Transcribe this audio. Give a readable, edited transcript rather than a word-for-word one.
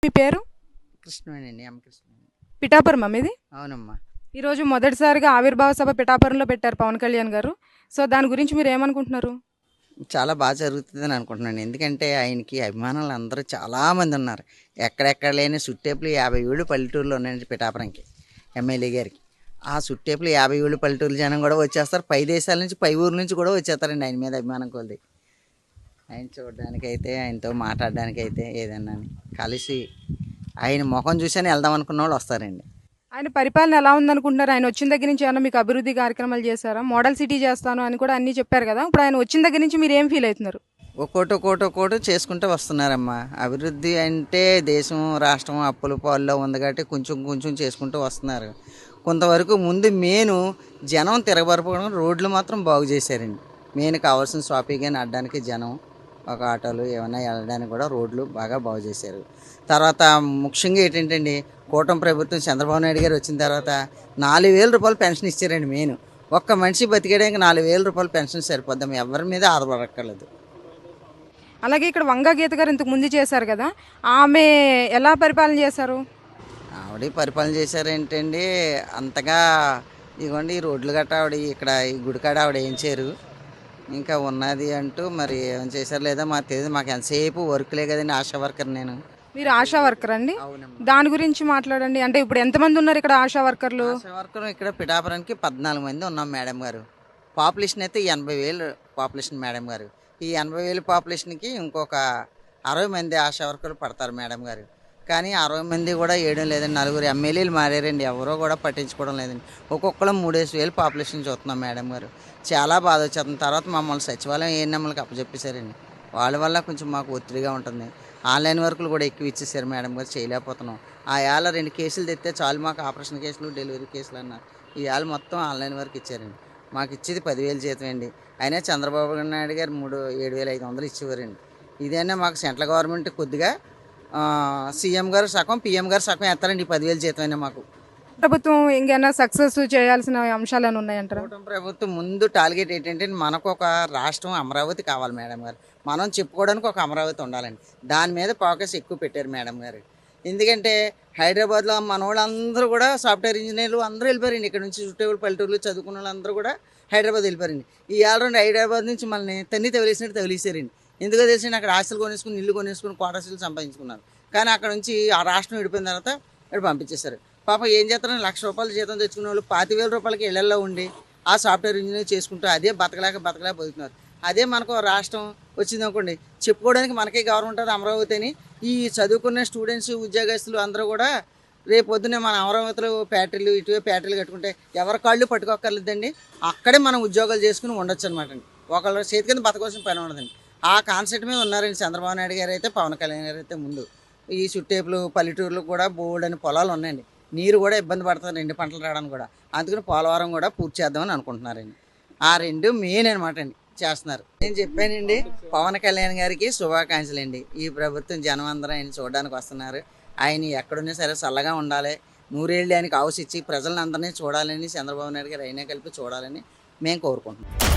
మీ పేరు? కృష్ణవేణి ఎం కృష్ణవేణి. పిఠాపురమా మీది? అవునమ్మా. ఈరోజు మొదటిసారిగా ఆవిర్భావ సభ పిఠాపురంలో పెట్టారు పవన్ కళ్యాణ్ గారు. సో, దాని గురించి మీరేమనుకుంటున్నారు? చాలా బాగా జరుగుతుందని అనుకుంటున్నాను. ఎందుకంటే ఆయనకి అభిమానులు అందరూ చాలామంది ఉన్నారు. ఎక్కడెక్కడ లేని సుట్టేపులు 57 పల్లెటూరులో ఉన్నాయండి పిఠాపురంకి ఎమ్మెల్యే గారికి. ఆ సుట్టేపులు 57 పల్లెటూరు జనం కూడా వచ్చేస్తారు. పై దేశాల నుంచి పై ఊరు నుంచి కూడా వచ్చేస్తారండి ఆయన మీద అభిమానం కొలది. ఆయన చూడడానికైతే ఆయనతో మాట్లాడడానికైతే ఏదన్నా కలిసి ఆయన ముఖం చూసని వెళ్దాం అనుకున్న వాళ్ళు వస్తారండి. ఆయన పరిపాలన ఎలా ఉందనుకుంటున్నారు? ఆయన వచ్చిన దగ్గర నుంచి ఏమన్నా మీకు అభివృద్ధి కార్యక్రమాలు చేశారా? మోడల్ సిటీ చేస్తాను అని కూడా అన్నీ చెప్పారు కదా! ఇప్పుడు ఆయన వచ్చిన దగ్గర నుంచి మీరు ఏం ఫీల్ అవుతున్నారు? ఒక్కోటి చేసుకుంటూ వస్తున్నారమ్మా. అభివృద్ధి అంటే దేశం రాష్ట్రం అప్పుల పాల్లో ఉంది కాబట్టి కొంచెం చేసుకుంటూ వస్తున్నారు. కొంతవరకు ముందు జనం తిరగబరపడం రోడ్లు మాత్రం బాగు చేశారండి. కావాల్సిన షాపింగ్ కానీ అడ్డానికి జనం ఒక ఆటోలు ఏమైనా వెళ్ళడానికి కూడా రోడ్లు బాగా బాగు చేశారు. తర్వాత ముఖ్యంగా ఏంటంటండి, కూటమి ప్రభుత్వం చంద్రబాబు నాయుడు గారు వచ్చిన తర్వాత 4,000 రూపాయలు పెన్షన్ ఇచ్చారండి. ఒక్క మనిషి బతికేయడానికి 4,000 రూపాయలు పెన్షన్ సరిపోద్దాం, ఎవరి మీద ఆధారపడక్కర్లేదు. అలాగే ఇక్కడ వంగా గీత గారు ఇంతకు ముందు చేశారు కదా! ఆమె ఎలా పరిపాలన చేశారు? ఆవిడ పరిపాలన చేశారేంటండి, అంతగా ఇదిగోండి ఈ రోడ్లు గట్రా ఆవిడ ఇక్కడ ఈ గుడికాడ ఆవిడ ఏం చేయరు. ఇంకా ఉన్నది అంటూ మరి ఏం చేశారు లేదా మాకు తెలియదు. మాకు ఎంతసేపు వర్క్లే కదండి, ఆశా వర్కర్ నేను. మీరు ఆశా వర్కర్ అండి? అవునమ్మా. దాని గురించి మాట్లాడండి. అంటే ఇప్పుడు ఎంతమంది ఉన్నారు ఇక్కడ ఆశా వర్కర్లు? ఆశా వర్కర్ ఇక్కడ పిఠాపురానికి 14 మంది ఉన్నాం మేడం గారు. పాపులేషన్ అయితే 80,000 పాపులేషన్ మేడం గారు. ఈ 80,000 పాపులేషన్కి ఇంకొక 60 మంది ఆశా వర్కర్లు పడతారు మేడం గారు. కానీ 60 మంది కూడా వేయడం లేదండి. 4 ఎమ్మెల్యేలు మారారండి, ఎవరో కూడా పట్టించుకోవడం లేదండి. ఒక్కొక్కరు 3,000 పాపులేషన్ చూస్తున్నాం మేడం గారు. చాలా బాధ వచ్చేస్తుంది. తర్వాత మమ్మల్ని సచివాలయం ఏఎన్ఎంలకి అప్పచెప్పేశారండి. వాళ్ళ వల్ల కొంచెం మాకు ఒత్తిడిగా ఉంటుంది. ఆన్లైన్ వర్కులు కూడా ఎక్కువ ఇచ్చేసారు మేడం గారు, చేయలేకపోతున్నాం. ఆ ఏళ్ళ 2 కేసులు తెస్తే చాలు మాకు, ఆపరేషన్ కేసులు డెలివరీ కేసులు అన్నారు. ఈ ఏళ్ళ మొత్తం ఆన్లైన్ వర్క్ ఇచ్చారండి. మాకు ఇచ్చేది 10,000 జీతం అండి. అయినా చంద్రబాబు నాయుడు గారు 7,500 ఇచ్చేవారండి. ఇదైనా మాకు సెంట్రల్ గవర్నమెంట్ కొద్దిగా సీఎం గారు సగం పిఎం గారు సగం ఎత్తారండి. ఈ 10,000 జీతం అయినా మాకు. ప్రభుత్వం ఇంకేమైనా సక్సెస్ చేయాల్సిన అంశాలు ఏమైనా ఉన్నాయంటారా? కూటమి ప్రభుత్వం ముందు టార్గెట్ ఏంటంటే, మనకు ఒక రాష్ట్రం అమరావతి కావాలి మేడం గారు. మనం చెప్పుకోవడానికి ఒక అమరావతి ఉండాలండి. దాని మీద ఫోకస్ ఎక్కువ పెట్టారు మేడం గారు. ఎందుకంటే హైదరాబాద్లో మన వాళ్ళందరూ కూడా సాఫ్ట్వేర్ ఇంజనీర్లు అందరూ వెళ్ళిపోయారండి. ఇక్కడ నుంచి చుట్టేవాళ్ళు పల్లెటూరులో చదువుకున్న వాళ్ళందరూ కూడా హైదరాబాద్ వెళ్ళిపోయారండి. ఈ ఏళ్ళ హైదరాబాద్ నుంచి మనల్ని తవ్వేసినట్టు తగిలేసారండి. ఎందుకో తెలిసి అక్కడ ఆస్తులు కొనేసుకుని, ఇల్లు కొనేసుకుని, క్వార్టర్స్లు సంపాదించుకున్నారు. కానీ అక్కడ నుంచి ఆ రాష్ట్రం విడిపోయిన తర్వాత ఇక్కడ పంపించేశారు. పాపం ఏం చేస్తారని ₹1,00,000 జీతం తెచ్చుకునే వాళ్ళు 25,000 రూపాయలకి ఇళ్లలో ఉండి ఆ సాఫ్ట్వేర్ ఇంజనీర్ చేసుకుంటూ అదే బతకలేక బతుకుతున్నారు. అదే మనకు రాష్ట్రం వచ్చింది అనుకోండి, చెప్పుకోవడానికి మనకే గౌరవం ఉంటుంది అమరావతి అని. ఈ చదువుకున్న స్టూడెంట్స్ ఉద్యోగస్తులు అందరూ కూడా రేపు పొద్దున్నే మన అమరావతిలో ఫ్యాక్టరీలు ఇటువే ఫ్యాక్టరీలు కట్టుకుంటే ఎవరి కాళ్ళు పట్టుకోక్కర్లేదండి. అక్కడే మనం ఉద్యోగాలు చేసుకుని ఉండొచ్చు అనమాట అండి. ఒకళ్ళ చేతి కింద బతకవలసిన పని ఉండదండి. ఆ కాన్సెప్ట్ మీద ఉన్నారండి చంద్రబాబు నాయుడు గారు అయితే, పవన్ కళ్యాణ్ గారు అయితే. ముందు ఈ చుట్టేపులు పల్లెటూరులు కూడా బోల్డని పొలాలు ఉన్నాయండి. నీరు కూడా ఇబ్బంది పడుతుంది 2 పంటలు రావడానికి కూడా. అందుకని పోలవరం కూడా పూర్తి చేద్దామని అనుకుంటున్నారండి. ఆ 2 మెయిన్ అనమాట అండి చేస్తున్నారు. నేను చెప్పానండి, పవన్ కళ్యాణ్ గారికి శుభాకాంక్షలు అండి. ఈ ప్రభుత్వం జనం అందరూ ఆయన చూడడానికి వస్తున్నారు. ఆయన ఎక్కడున్నా సరే చల్లగా ఉండాలి, 100 ఏళ్ళు ఆయనకి ఆవుసిచ్చి ప్రజలందరినీ చూడాలని, చంద్రబాబు నాయుడు గారు అయినా కలిపి చూడాలని మేము కోరుకుంటున్నాం.